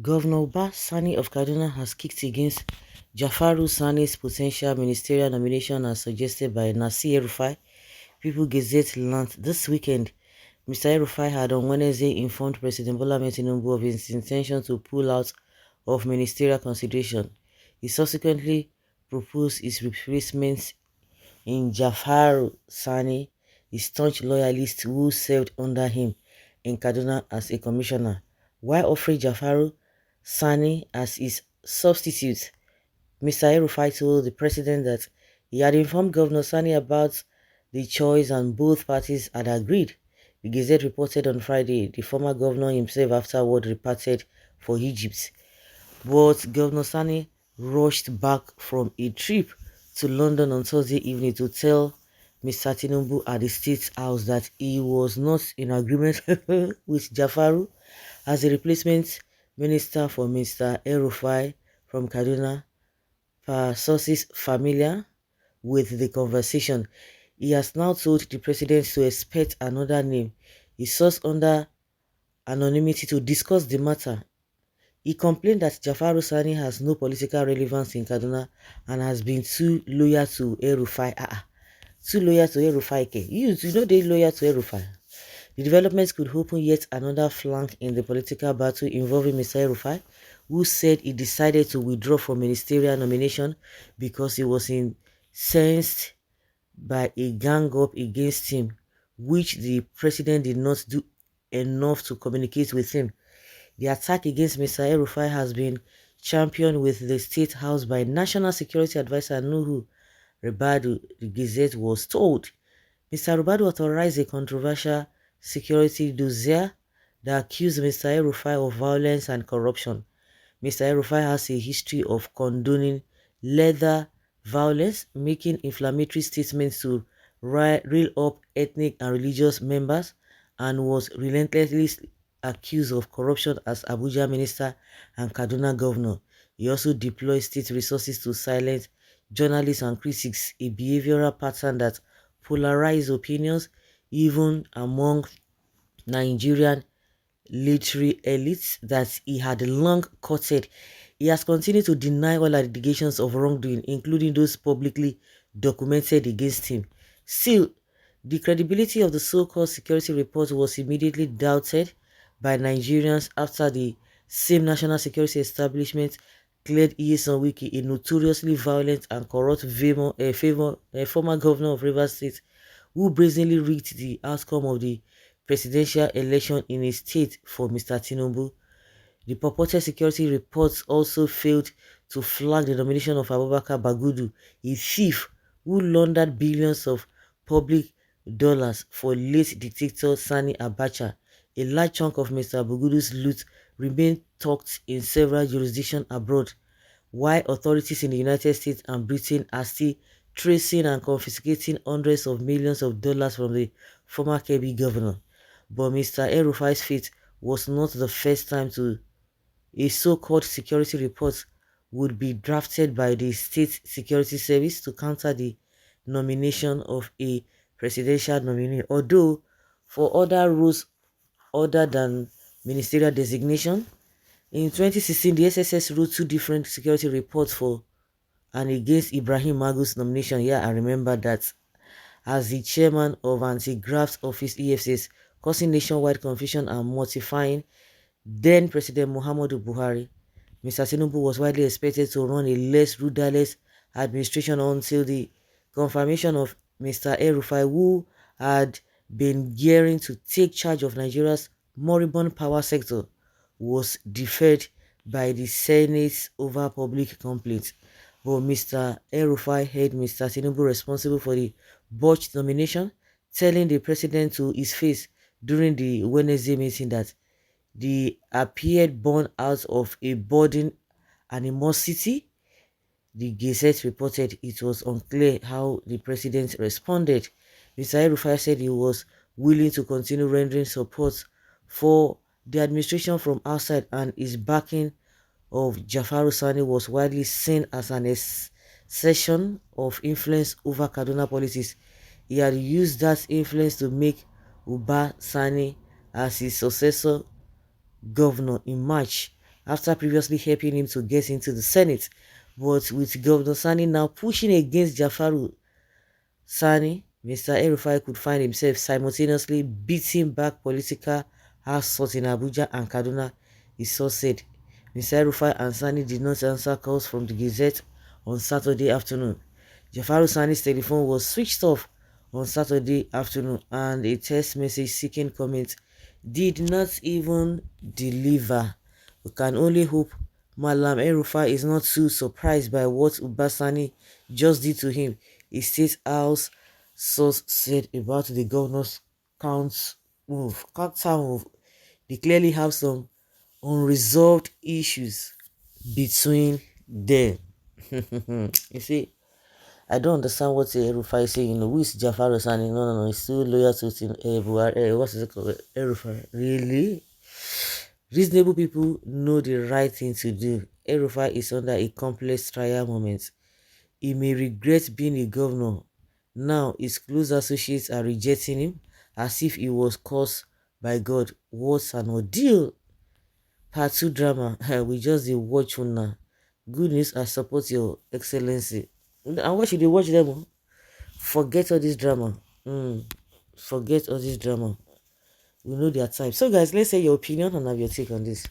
Governor Sani of Kaduna has kicked against Jafaru Sani's potential ministerial nomination as suggested by Nasir Elrufai. People Gazette learned this weekend Mr. Elrufai had on Wednesday informed President Bola Ahmed Tinubu of his intention to pull out of ministerial consideration. He subsequently proposed his replacement in Jafaru Sani, a staunch loyalist who served under him in Kaduna as a commissioner, while offering Jafaru Sani as his substitute. Mr. Elrufai told the president that he had informed Governor Sani about the choice and both parties had agreed. The Gazette reported on Friday the former governor himself afterward departed for Egypt. But Governor Sani rushed back from a trip to London on Thursday evening to tell Mr. Tinubu at the State House that he was not in agreement with Jafaru as a replacement minister for Mr. Elrufai from Kaduna. Per sources familiar with the conversation, he has now told the president to expect another name. He source under anonymity to discuss the matter. He complained that Jafaru Sani has no political relevance in Kaduna and has been too loyal to Elrufai. Too loyal to Elrufai. You know they loyal to Elrufai. The developments could open yet another flank in the political battle involving Mr. Elrufai, who said he decided to withdraw from ministerial nomination because he was incensed by a gang-up against him, which the president did not do enough to communicate with him. The attack against Mr. Elrufai has been championed with the State House by National Security Advisor Nuhu Ribadu, the Gazette was told. Mr. Ribadu authorized a controversial security dossier that accused Mr. Elrufai of violence and corruption. Mr. Elrufai has a history of condoning leather violence, making inflammatory statements to reel up ethnic and religious members, and was relentlessly accused of corruption as Abuja minister and Kaduna governor. He also deployed state resources to silence journalists and critics, a behavioral pattern that polarized opinions even among Nigerian literary elites that he had long courted. He has continued to deny all allegations of wrongdoing, including those publicly documented against him. Still, the credibility of the so-called security report was immediately doubted by Nigerians after the same national security establishment cleared Nyesom Wike, a notoriously violent and corrupt former governor of Rivers State, who brazenly rigged the outcome of the presidential election in a state for Mr. Tinubu. The purported security reports also failed to flag the nomination of Abubakar Bagudu, a thief who laundered billions of public dollars for late dictator Sani Abacha. A large chunk of Mr. Bagudu's loot remained tucked in several jurisdictions abroad, while authorities in the United States and Britain are still tracing and confiscating hundreds of millions of dollars from the former Kebbi governor. But Mr. Elrufai's fate was not the first time a so-called security report would be drafted by the State Security Service to counter the nomination of a presidential nominee. Although for other roles other than ministerial designation, in 2016 the SSS wrote two different security reports for and against Ibrahim Magu's nomination. Yeah, I remember that, as the chairman of Anti-Graft Office EFCs, causing nationwide confusion and mortifying then President Muhammadu Buhari. Mr. Tinubu was widely expected to run a less rudderless administration until the confirmation of Mr. Elrufai, who had been gearing to take charge of Nigeria's moribund power sector, was deferred by the Senate over public complaints. But Mr. Elrufai held Mr. Tinubu responsible for the botched nomination, telling the president to his face during the Wednesday meeting that they appeared born out of a burden animosity. The Gazette reported it was unclear how the president responded. Mr. Elrufai said he was willing to continue rendering support for the administration from outside, and his backing of Jafaru Sani was widely seen as an exertion of influence over Kaduna politics. He had used that influence to make Uba Sani as his successor governor in March, after previously helping him to get into the Senate. But with Governor Sani now pushing against Jafaru Sani, Mr. Elrufai could find himself simultaneously beating back political assaults in Abuja and Kaduna, his source said. Mr. Elrufai and Sani did not answer calls from the Gazette on Saturday afternoon. Jafaru Sani's telephone was switched off on Saturday afternoon, and a text message seeking comment did not even deliver. We can only hope Malam El-Rufai is not too surprised by what Ubasani just did to him, a state house source said about the governor's counter move. They clearly have some unresolved issues between them. You see, I don't understand what El-Rufai is saying. Who is Jafar Osani? No, he's still loyal to what's it called? El-Rufai. Really? Reasonable people know the right thing to do. El-Rufai is under a complex trial moment. He may regret being a governor. Now his close associates are rejecting him as if he was caused by God. What an ordeal! Part 2 drama. We just dey watch una. Good news, I support your excellency. And why should they watch them? Forget all this drama. Forget all this drama. We know their time. So guys, let's say your opinion and have your take on this.